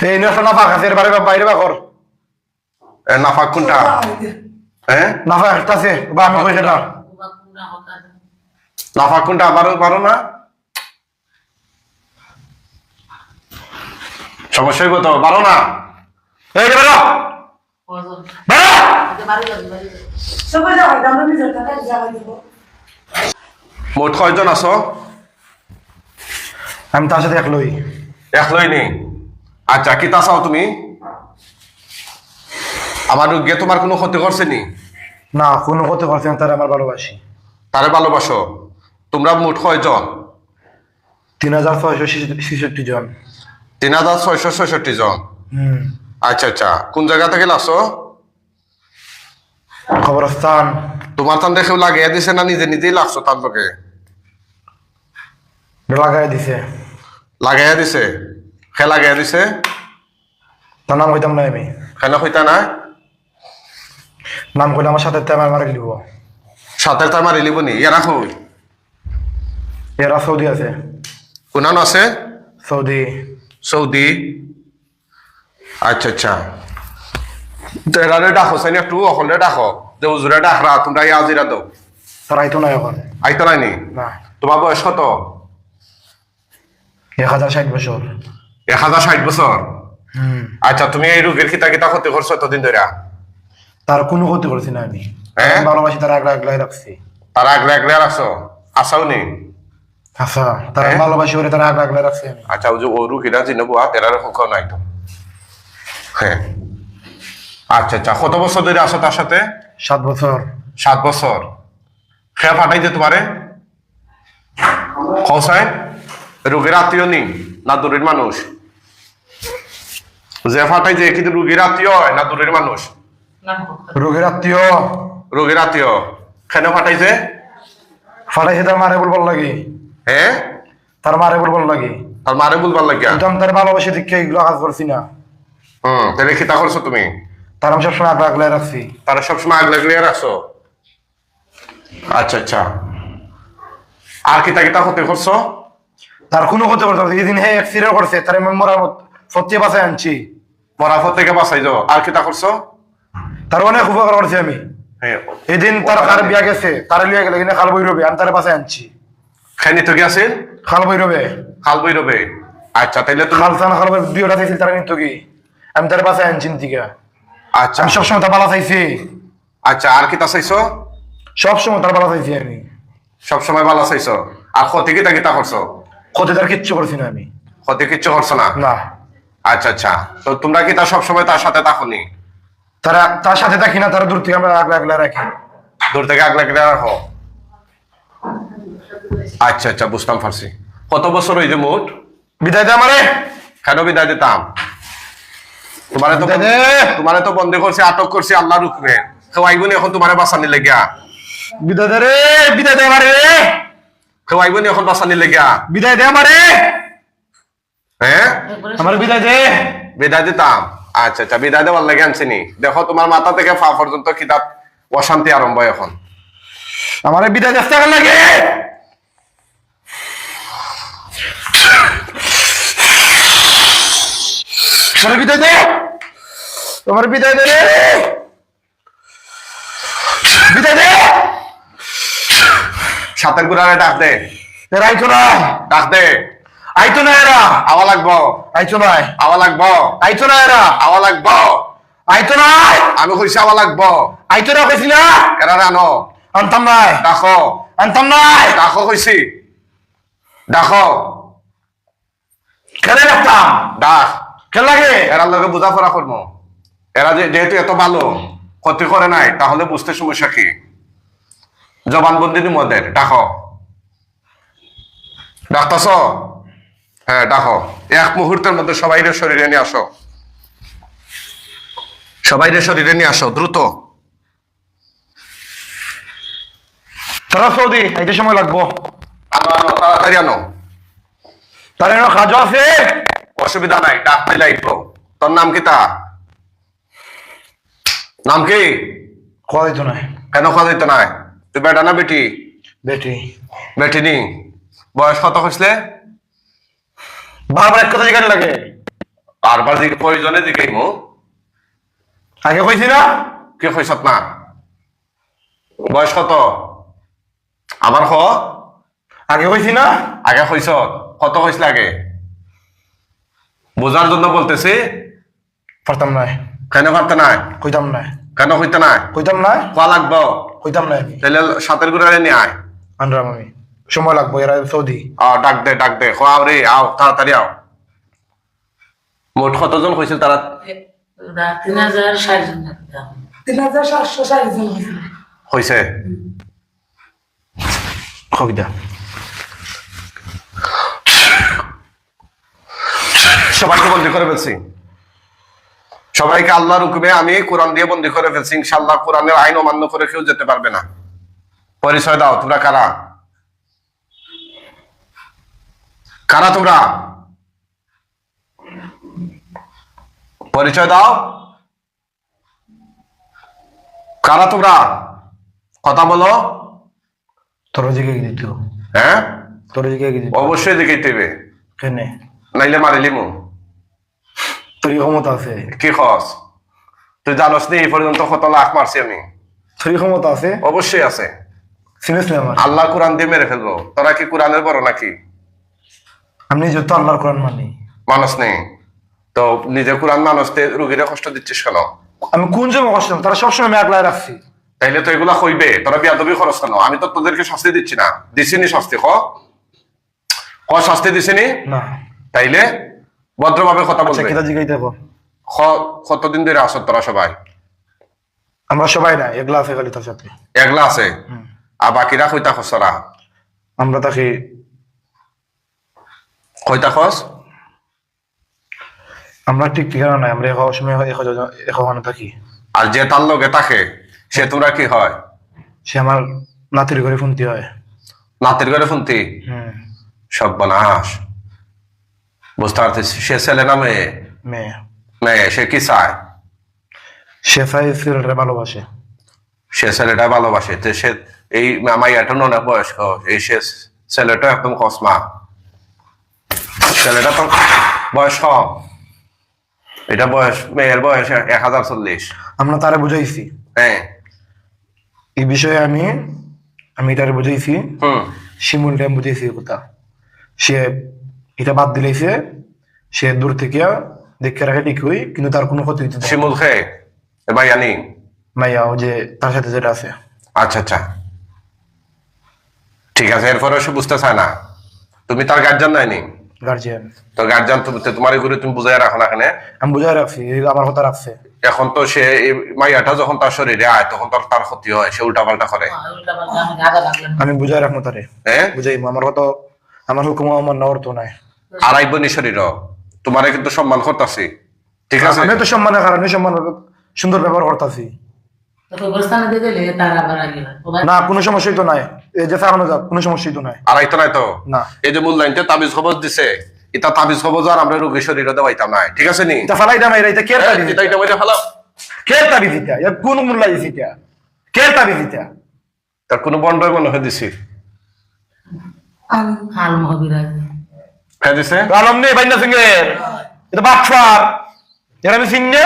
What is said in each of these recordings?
এই নষ্ট নাফা কাছের বাইরে বাইরে বা কর নাফাক কোনটা? হ্যাঁ নাফা একটা আছে বা আমি কই সেটা নাফাক কোনটা আবারও পারো না? সমস্যা কত পারো না? এই যে বেরো মোট কয়জন আছো? আমি তার সাথে একলই একলই নেই। আচ্ছা কি তা চাও তুমি? আমার রোগিয়ে তোমার কোনো ক্ষতি করছে নি? না কোনো করতে পারছি না, তারা আমার ভালোবাসি। তারে ভালোবাসো? তোমরা মোট কয়জন? 3666 জন। 3666 জন। আচ্ছা আচ্ছা, কোন জায়গা থেকে লাগছো? খবরস্থান। তোমার তান দেখেও লাগিয়ে দিছে না নিজে নিজেই লাগছো তার লোকে? লাগাই দিছে। লাগাইয়া দিছে? খে লাগাইয়া দিছে? তার নাম কইতাম না আমি। কেন হইতা না? নাম কইলে আমার সাথে তেমার মারে লিব। সাথে তার মারি লিব নি? এরা কই? এরা সৌদি আছে। কোনান আছে? সৌদি। সৌদি। আচ্ছা আচ্ছা, এরারে ডাকো সাইনি একটু অকলে ডাকো যে উজুরে ডাকরা তোমরা ইয়া আজিরা দাও। তারা আইতো না এখন। আইতো নাইনি? না। তোমার বয়স কত? 1060 বছর। 1060 বছর? আচ্ছা, তুমি এই রোগের কিতা কিতা ক্ষতি করছো এতদিন ধরে? তার কোনো ক্ষতি করছি না আমি। হ্যাঁ? ভালোবাসি, তারা আগলা আগলাই রাখছি। তারা আগলে আগলে রাখছো? আসাও নি? আচ্ছা, তারা হ্যাঁ? ভালোবাসি করে তারা আগলা আগলাই রাখছি আমি। আচ্ছা, ওই যে ও রুগীরা জিনে বুয়া তেরার সংখ্যাও নাই তো। হ্যাঁ আচ্ছা আচ্ছা, কত বছর ধরে আসো তার সাথে? 7 বছর। 7 বছর। খেয়া পাঠাইছে তোমারে? খসায় রোগীর আত্মীয় নি না দূরের মানুষ? যে ফাটাইছে কিন্তু রোগীর আত্মীয় না দূরের মানুষ? রোগের আত্মীয়। রোগীর আত্মীয়। কেন ফাটাইছে? ফাটাইছে তার মারে বলবার লাগে। হ্যাঁ, তার মারে বলবার লাগে। আর মারে বলবার লাগিয়া? কিন্তু আমি তার ভালোবাসি দেখে এগুলো কাজ করছি না। তাহলে খিতা করছো তুমি? তার আমি সবসময় আগলা আগলাই রাখছি। তারা সবসময় আগলে আগলে রাখছো? আচ্ছা আচ্ছা, আর কিতা কিতা ক্ষতি করছো? তার কোনো ক্ষতি করতে পারছি যেদিন হ্যাঁ অ্যাক্সিডেন্ট করছে তার আমি মরার সত্যি বাসায় আনছি। মরাফত থেকে বাঁচাই যাও। আর কিতা করছো? তার অনেক উপকার করছি আমি। হ্যাঁ, এদিন তার কার বিয়া গেছে, তারা লিয়ে গেলে কিনা খাল বৈরবে, আমি তার বাসায় আনছি। খাইনি তো গিয়েছিল? খাল বৈরবে। খাল বইরবে। আচ্ছা, তাইলে তুমি খাল চান খাল বিয়েটা চাইছিল তারা নিত কি, আমি তার বাসায় আনছি থেকে। আচ্ছা আমি সবসময় তার বালা চাইছি। আচ্ছা, আর কিতা চাইছো? সবসময় তার বালা চাইছি আমি। সবসময় ভালো চাইছো। আর ক্ষতি কিতা কিতা করছো? ক্ষতি তার কিচ্ছু করছি না আমি। ক্ষতি কিচ্ছু করছো না? না। আচ্ছা আচ্ছা, তো তোমরা কি তা সবসময় তার সাথে থাকোনি? তারা তার সাথে থাকি না, তারা দূর থেকে আমরা আগলা আগলা রাখি। দূর থেকে আগলা আগলা রাখো? আচ্ছা আচ্ছা, বুঝতাম পারছি। কত বছর হইছে মোট? বিদায় দে আমারে। কেন বিদায় দিতাম? তোমারে তো বিদায় দে। তোমারে তো বন্দী করছি, আটক করছি আল্লাহর হুকুমে। কেউ আইবনি এখন তোমারে বাঁচানি লেগিয়া? বিদায় দে রে, বিদায় দে আমারে। কেউ আইবনি এখন বাঁচানি লেগিয়া? বিদায় দে আমারে। হ্যাঁ, আমার বিদায় দে। বিদায় দিতাম। আচ্ছা আচ্ছা, বিদায় দেওয়ার লেগে আনছিনি। দেখো তোমার মাথা থেকে পা পর্যন্ত কিতাব অশান্তি আরম্ভ এখন। আমারে বিদায় দেখতে গেল লাগে। আমার বিদায় দে। তোমার বিদায় দে রে। বিদায় দে। সাতের গুড়ারে ডাক দে। এরা আইতো না। ডাক দে। আইতো না এরা। আওয়া লাগবো। আইতো না। আওয়া লাগবো। আইতো না এরা। আওয়া লাগবো। আইতো না। আমি কইছি আওয়া লাগবো। আইতো না কইছি না। এরা রানো। আনতাম নাই। ডাকো। আনতাম নাই। ডাকো কইছি। ডাকো। কেন রাখতাম? ডাক। কেন লাগে? এরার লগে বোঝাপড়া করবো। এরা যেহেতু এত ভালো, ক্ষতি করে নাই, তাহলে বুঝতে সমস্যা কি? জবানবন্দি দিম ওদের। ডাকো। ডাকতাছ? হ্যাঁ ডাকো। এক মুহূর্তের মধ্যে সবাইরে শরীরে নিয়ে আসো। সবাইরে শরীরে নিয়ে আসো দ্রুত। তারা সৌদি আইতে সময় লাগবো। আনো আনো, তাড়াতাড়ি আনো। তার কাজও আছে। অসুবিধা নাই, ডাকতে লাগবো। তোর নাম কি তা? নাম কি? খাওয়া দিত না। কেন খাওয়া দিতে নাই? তুই বেটা না বেটি? বেটি। বেটি নি? বয়স কত হয়েছিল? বারবার এক কথা জিজ্ঞাসা লাগে। বারবার দিকে প্রয়োজনে দিকে মো আগে কইছি না কে কইছত না বয়স কত আবার হ আগে কইছি না আগে কইছত কত কইছিল আগে বোঝার জন্য বলতেছি পারতাম না কেন পারতে নাই কইতাম না কেন কইতে নাই কইতাম না কোয়া লাগবো কইতাম না আমি তাহলে সাতের গুড়ারে নিয়ে আয় আনরাম আমি সময় লাগবো এরা সৌদি ডাক দে আও রে আও তাড়াতাড়ি আও মোট কতজন হয়েছিল তারা 3060 জন 3760 জন হয়েছিল। হয়েছে কবিতা সবাইকে বন্দি করে ফেলছি সবাইকে আল্লাহর হুকুমে আমি কোরআন দিয়ে বন্দি করে ফেলছি ইনশাআল্লাহ কোরআনের আইন অমান্য করে কেউ যেতে পারবে না পরিচয় দাও তোমরা কারা কারা তোমরা পরিচয় দাও কারা তোমরা কথা বলো তোর দিকে দিত হ্যাঁ তোর দিকে দিত অবশ্যই দিকে দেবে কেনে নাইলে মারিলিমু তোর ক্ষমতা আছে কি খস তুই জানোস নি এই পর্যন্ত কত লাখ মারছি আমি তোর ক্ষমতা আছে অবশ্যই আছে চিনিস না আমার আল্লাহ কোরআন দিয়ে মেরে ফেলবো তোরা কি কোরআনের বড় নাকি আমি যত আল্লাহর কোরআন মানি মানুষ নেই তো নিজে কোরআন মানুষদের রুগীরা কষ্ট দিচ্ছিস কেন আমি কোন জন্য কষ্ট তারা সবসময় আমি একলাই রাখছি তাইলে তো এগুলা হইবে তোরা বিয়াদবি খরচ কেন আমি তো তোদেরকে শাস্তি দিচ্ছি না দিছিনি শাস্তি ক শাস্তি দিছিনি না তাইলে ভদ্রভাবে কথা আচ্ছা বলবে কিতা জিগাইতে হবে কতদিন ধরে আসো তোরা সবাই আমরা সবাই না এগুলা আছে খালি তার সাথে একলা আছে আর বাকিরা কইতা খসরা আমরা তাকে কইতা খস আমরা ঠিক ঠিকানা নাই আমরা এক সময় এখানে থাকি আর যে তার লগে থাকে সে তোমরা কি হয় সে আমার নাতির ঘরে ফোনতি হয় নাতির ঘরে শুনতি সব বানাস বুঝতে পারতেছি সে ছেলে না মেয়ে মেয়ে মেয়ে সে কি চায় সে চাই ছেলেটা ভালোবাসে সে ছেলেটা ভালোবাসে তো সে এই মাইয়াটা অনেক বয়স্ক এই সে ছেলেটা একদম কসমা ছেলেটা তো বয়স কম এটা বয়স মেয়ের বয়স 1040 আমরা তারে বুঝাইছি হ্যাঁ এই বিষয়ে আমি তারে বুঝাইছি হুম শিমুলটা বুঝাইছি এই কথা সে এটা বাদ দিলেছে সে দূর থেকে দেখে রাখে ঠিকই কিন্তু তার কোনো ক্ষতি হইতে দেয় না। শিমুল খে মাইয়ানি মাইয়া ও যে তার সাথে যেটা আছে আচ্ছা আচ্ছা ঠিক আছে এরপরে সে বুঝতে চায় না তুমি তার গার্জিয়ান নাইনি গার্জিয়ান তো গার্জিয়ান তোমার ঘুরে তুমি বুঝাই রাখো না এখানে আমি বুঝাই রাখছি এই আমার কথা রাখছে এখন তো সে এই মাইয়াটা যখন তার শরীরে আয় তখন তার ক্ষতি হয় সে উল্টা পাল্টা করে আমি বুঝাই রাখবো তারে হ্যাঁ বুঝাই আমার কথা আমার হুকুম আমার নেওয়ার তো নাই আর আইব নি শরীর তোমারে কিন্তু সম্মান করতেছি ঠিক আছে আমি তো সম্মানের কারণে সম্মান সুন্দর ব্যবহার করতেছি না কোনো সমস্যাই তো নাই এই যে চালানো যাক কোনো সমস্যাই তো নাই আর আইতো নাই তো না এই যে মূল্যায়নতে তাবিজ খবর দিছে এটা তাবিজ খবর আর আমরা রোগী শরীরে দেওয়াইতাম নাই ঠিক আছে নি এটা ফালাই দাম এটা কে তাবি এটা এটা বলে ফেলাও কে তাবি দিতা এর কোন মূল্য দিছি এটা কে তাবি দিতা তার কোনো বন্ডই মনে হয় দিছি হ্যাঁ দিছে আলম নেই বাইনা সিং এর এটা বাটফার এর আমি সিং না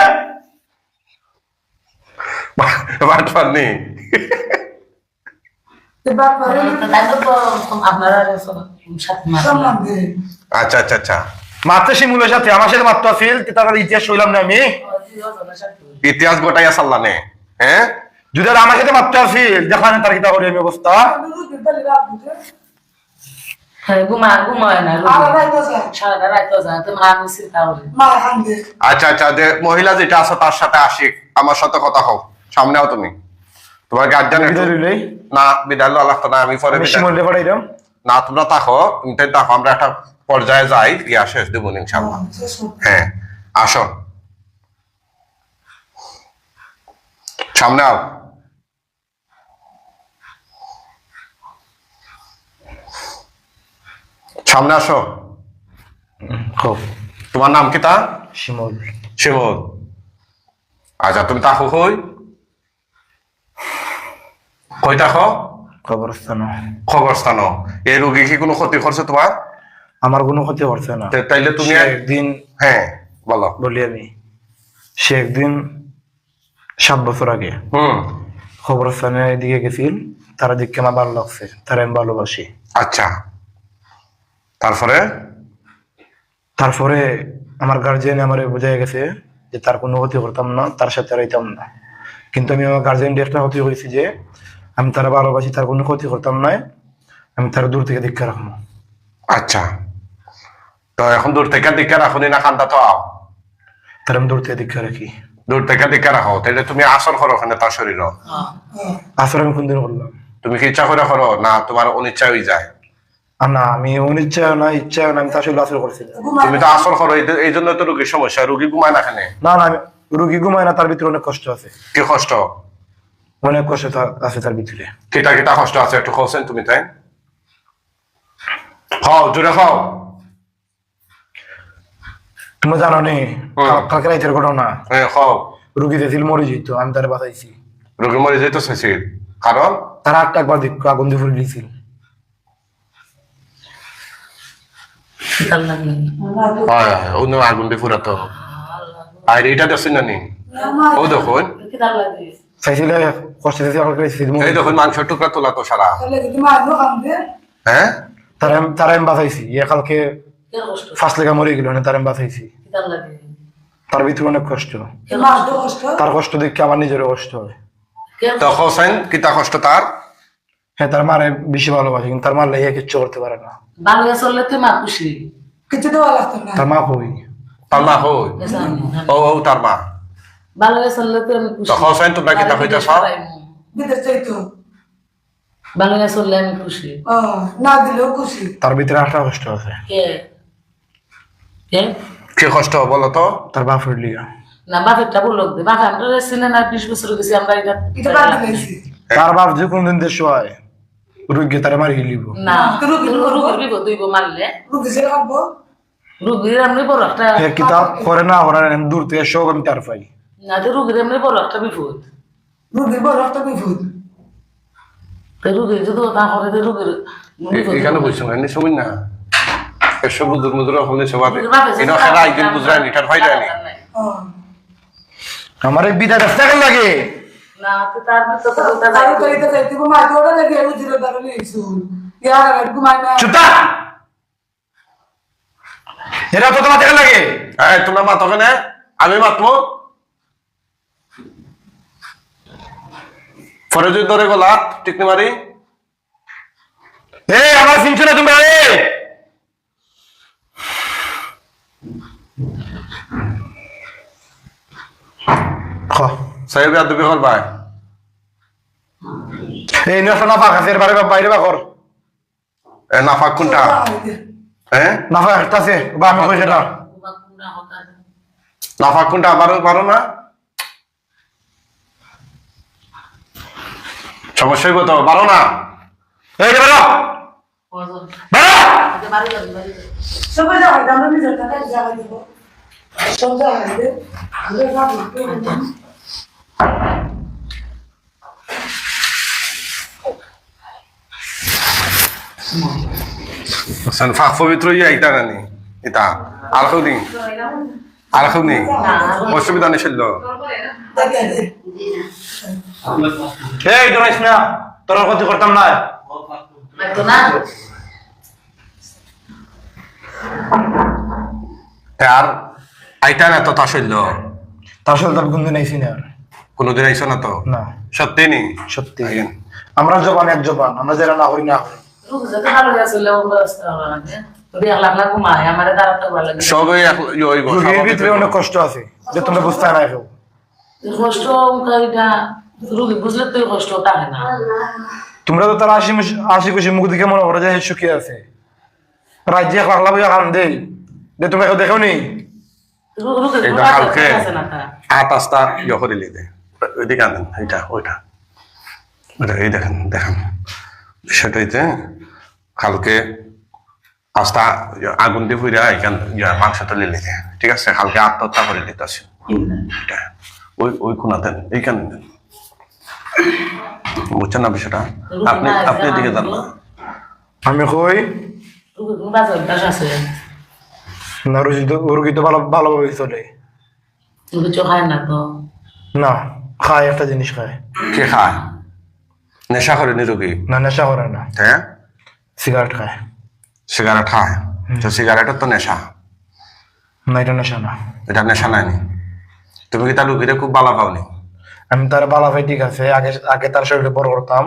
বাটফার নেই আচ্ছা আচ্ছা আচ্ছা মাত্র শিমুলের সাথে আমার সাথে মাত্র আছিল তার ইতিহাস হইলাম না আমি ইতিহাস গোটাইয়া সাল্লা নে হ্যাঁ যদি আর আমার সাথে মাত্র আছিল দেখানে তার কিতা করি আমি অবস্থা আচ্ছা আচ্ছা যে মহিলা যেটা আছে তার সাথে আশিক আমার সাথে কথা হোক সামনে আও তুমি তোমার গার্জিয়ান না বিদায় আল্লাহ না আমি পরে বিদায়- শিমুল রে দাও না তোমরা থাকো তুমি দেখো আমরা একটা পর্যায়ে যাই ইয়া শেষ দেবো ইনশাল্লাহ হ্যাঁ আসো সামনে আও সামনে আসো খুব তোমার নাম কি তা শিমুল শিমুল আচ্ছা তুমি তাকো কই থাকো কবরস্থান খবরস্থান এই রোগী কি কোনো ক্ষতি করছে তোমার আমার কোনো ক্ষতি করছে না তাইলে তুমি একদিন হ্যাঁ বলো। বলি আমি, সে একদিন 7 বছর আগে খবরস্থানের দিকে গেছিল, তারা দেখে আমার ভালো লাগছে, তারা আমি ভালোবাসি। আচ্ছা, তারপরে? তারপরে আমার গার্জিয়ান আমার বোঝাই গেছে যে তার কোনো ক্ষতি করতাম না, তার সাথে রাইতাম না। কিন্তু আমি আমার গার্জিয়ানকে একটা ক্ষতি করেছি যে আমি তারা ভালোবাসি, তার কোনো ক্ষতি করতাম না, আমি তার দূর থেকে দীক্ষা রাখবো। আচ্ছা, তো এখন দূর থেকে দীক্ষা রাখুনি না কান্দা তো আও? তার আমি দূর থেকে দীক্ষা রাখি। দূর থেকে দীক্ষা রাখো, তাহলে তুমি আসর করো ওখানে তার শরীর? আসলে আমি কোনদিন করলাম? তুমি কি ইচ্ছা করে করো না তোমার অনিচ্ছা হয়ে যায়? না, আমি অনিচ্ছা না ইচ্ছা না, আমি তো আসলে আসর করছিলাম। তুমি তো আসর করো, এই জন্য তো রোগীর সমস্যা, রোগী ঘুমায় না এখানে। না না, আমি রুগী ঘুমায় না, তার ভিতরে অনেক কষ্ট আছে। কি কষ্ট? অনেক কষ্ট আছে তার ভিতরে। কিটা কিটা কষ্ট আছে একটু খাওছেন তুমি? তাই খাও, জোরে খাও। তুমি জানো নি কালকে রাইতের ঘটনা? হ্যাঁ খাও। রুগী দিয়েছিল মরে যেত, আমি তারা বাঁচাইছি। রোগী মরে যেত শেষের কারণ তারা একটা একবার আগুন দিয়ে ফুলে দিয়েছিল। হয় অন্য আগুন দিয়ে ফুরাতো। আর এটা দেখছেন না নি? ও দেখুন, চাইছিল কষ্ট দিয়েছে, এই দেখুন মাংস টুকরা তোলা তো সারা। হ্যাঁ, তারা আমি বাঁচাইছি। কালকে ফার্স্ট লেখা মরে গেল, তারা আমি বাঁচাইছি। তার ভিতরে অনেক কষ্ট, তার কষ্ট দেখে আমার নিজেরও কষ্ট হয়। তো হোসেন কিতা কষ্ট তার? হ্যাঁ, তার মারে বেশি ভালোবাসে, কিন্তু তার মার লাগিয়ে কিচ্ছু করতে পারে না। কিছু দেওয়া লাগতো না। তার মা কই? তার মা হই? ও তার মা। তো হোসেন তোমরা কিতা হইতেছ? বিদেশ চাইতো, বাংলা চললে আমি খুশি। না দিলেও খুশি। তার ভিতরে একটা কষ্ট আছে। কি কষ্ট বলো তো? তার বাপের লিগা। না বাপেরটা বললো বাপ আমরা ছিলেন আর 20 বছর গেছি আমরা এটা এটা বাদ দিয়েছি। তার বাপ যে কোনদিন দেশ হয় রুগী তারা মারি লিব না, রুগীর বিপদ হইব মারলে। রুগী ছেলে খাবো, রুগীর এমনি বড় একটা কিতাব করে না, ওরা দূর থেকে সব আমি তার পাই না, তো রুগীর এমনি বড় একটা বিপদ। রুগীর বড় একটা বিপদ। তো রুগীর যদি তা করে তো রুগীর এখানে বলছো এমনি সময় না এসব বুজুর মুজুর হলে সবার এটা খেলা একদিন বুঝরাই নি, এটার হয় যায়নি। আমার এই বিদায় রাস্তা কেন লাগে না, তো তার ভিতর তো বলতে তারও তো এটা চাইতে ঘুমাই ওরা লেগে উজিরে দাঁড়ালে ইসুন ইয়ার আর ঘুমাই না। চুতা এরা তো তোমার কেন লাগে? এই তোমরা মাতো কেন? আমি মাতবো? পরে যদি ধরে গলাত টিকনি মারি। এই আমার চিনছো না তোমরা? সাহেব আদবি হল ভাই এই নষ্ট না ফাঁক আছে, এর বাইরে বা কর নাফাক কোনটা? হ্যাঁ, না ফাঁক একটা আছে বা আমি কই সেটা নাফাক কোনটা আবারও পারো না? সমস্যা হইব তো, পারো না? এই যে বেরো সবাই যাবে আমরা নিজের টাকা জায়গা দেব সব জায়গা দেব আমরা যাবো। ফাঁক পবিত্র ইয়ে এটা নানি এটা আর কেউ নেই, আর কেউ নেই, অসুবিধা নেই শৈল। এই দৌড়াইস না, তোর ক্ষতি করতাম না। আর আইটা না তো তা শৈল? তার সাথে আমি কোনদিন আইসি না। কোনোদিন আইসো না তো? না সত্যি নেই? সত্যি আমরা জবান এক জবান, আমরা যারা না হই না হই। সবই রোগীর ভিতরে অনেক কষ্ট আছে যে তোমরা বুঝতে না কেউ। কষ্ট রুগী বুঝলে তো কষ্ট থাকে না। তোমরা তো তার হাসি খুশি মুখ দিকে মনে করো যে সুখী আছে, রাজ্যে এক লাখ লাভ খান দেই যে তোমরা কেউ দেখো নি। এটা কালকে আট আস্তা ইয়ে করে লিদে ওইদিকে আনেন, এইটা ওইটা ওইটা এই দেখেন দেখেন বিষয়টাইতে কালকে আস্তা আগুন দিয়ে পুরা এখান মাংসটা লিলে দেয়, ঠিক আছে? কালকে আত্মহত্যা করে দিতেছে এটা ওই ওই কোনা দেন, এইখানে দেন, বুঝছেন না বিষয়টা? আপনি আপনি এদিকে যান না। আমি কই না রুগী তো ভালোভাবে চলে। কিছু খায় না তো। না, খায়, একটা জিনিস খায়। কে খায়? নেশা করে নিরোগী? না, নেশা করে না, হ্যাঁ, সিগারেট খায়। সিগারেট খায়? তো সিগারেটের তো নেশা। না, এটা নেশা না। এটা নেশা নাই নি? তুমি কি তার রুগীরে খুব ভালো পাওনি? আমি তার বালা ভাই ঠিক আছে, আগে আগে তার শরীরে বড় করতাম,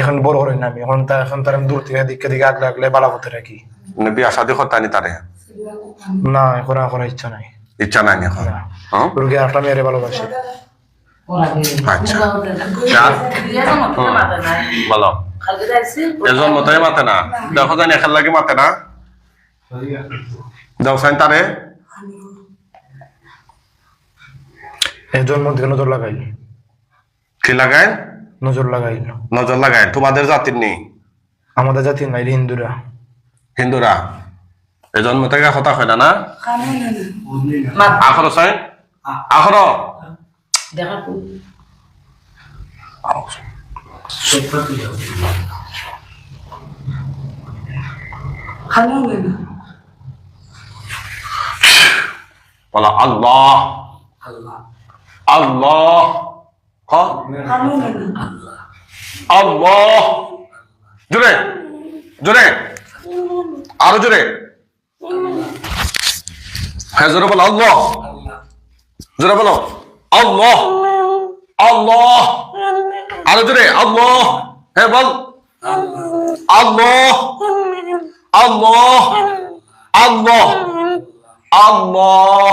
এখন বড় করি না আমি। এখন তার আমি দূর থেকে দিকে আগলে আগলে বালা করতে রাখি। মানে বিয়া শাদি করতানি তারে? না, এখন আর করার ইচ্ছা নাই। ইচ্ছা নাই নি এখন? না। হ্যাঁ? রুগী একটা মেয়েরে ভালোবাসে। আচ্ছা। বলো, এজন মতোই মাতে না? দেখো জানি এখান লাগে মাতে না? দাও সাইন তারে। এই জন্ম থেকে নজর লাগাই। কি লাগায়? নজর লাগাই। নজর লাগায়? তোমাদের জাতির নেই? আমাদের জাতি নাই, হিন্দুরা। হিন্দুরা এই জন্ম থেকে কথা হয় না? না আখরো সাইন, আখরো। দেখা খানো না বলো আল্লাহ আল্লাহ। খানো না আল্লাহ। জোরে জোরে, আরো জোরে। হ্যাঁ, জোরে বলো আল্লাহ। জোরে বলো আল্লাহ আল্লাহ। আরো জোরে আল্লাহ। হ্যাঁ বল আল্লাহ আল্লাহ আল্লাহ আল্লাহ।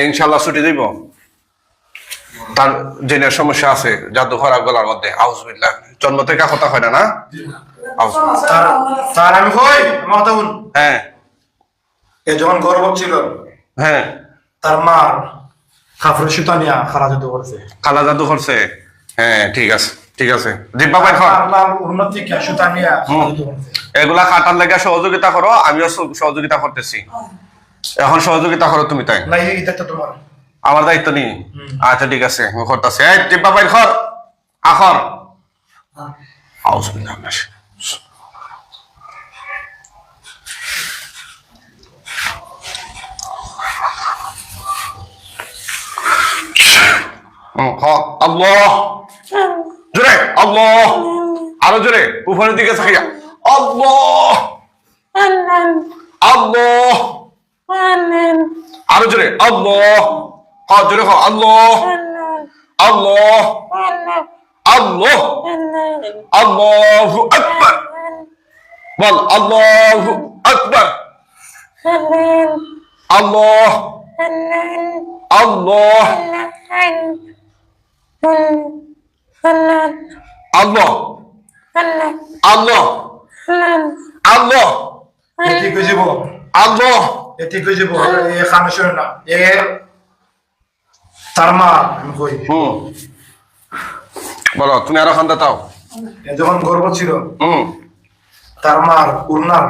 ইনশাল্লাহ ছুটি দিব। তার জেনের সমস্যা আছে, জাদুঘর গলার মধ্যে। আউযুবিল্লাহ। জন্ম থেকে কথা হয় না? না তার আমি কই আমার কথা বল। হ্যাঁ এ যখন গর্ভ ছিল, হ্যাঁ, তার মার কাপড়ের সুতা নিয়ে খালা জাদু করছে। খালা জাদু করছে? হ্যাঁ, ঠিক আছে ঠিক আছে। জিব্বা বাইর কর। উন্নতি কি সুতা নিয়ে খালা জাদু করছে। এগুলা খাটার লেগে সহযোগিতা করো, আমিও সহযোগিতা করতেছি। এখন সহযোগিতা করো তুমি, তাই না, এই দায়িত্ব তোমার। আমার দায়িত্ব নেই? আচ্ছা ঠিক আছে, আমি করতেছি। এই জিব্বা বাইর কর, আখর। আউযুবিল্লাহ মিনাশ আল্লাহ। জোরে আল্লাহ। আরো জোরে, উপরের দিকে তাকিয়া আল্লাহ আল্লাহ। আরো জোরে আল্লাহ। জোরে আল্লাহ আল্লাহ আল্লাহ। আল্লাহু আকবার। বল আল্লাহু আকবার। আল্লাহ আল্লাহ আল্লাহ আল্লাহ আল্লাহ। ঠিক হয়ে যাব, আল্লাহ। ঠিক হয়ে যাব। এ খান শুনে না, এ তার মা আমি কই। বলো, তুমি আরো খান্দা তাও। এ যখন গর্ভ ছিল, হুম, তার মার উড়নার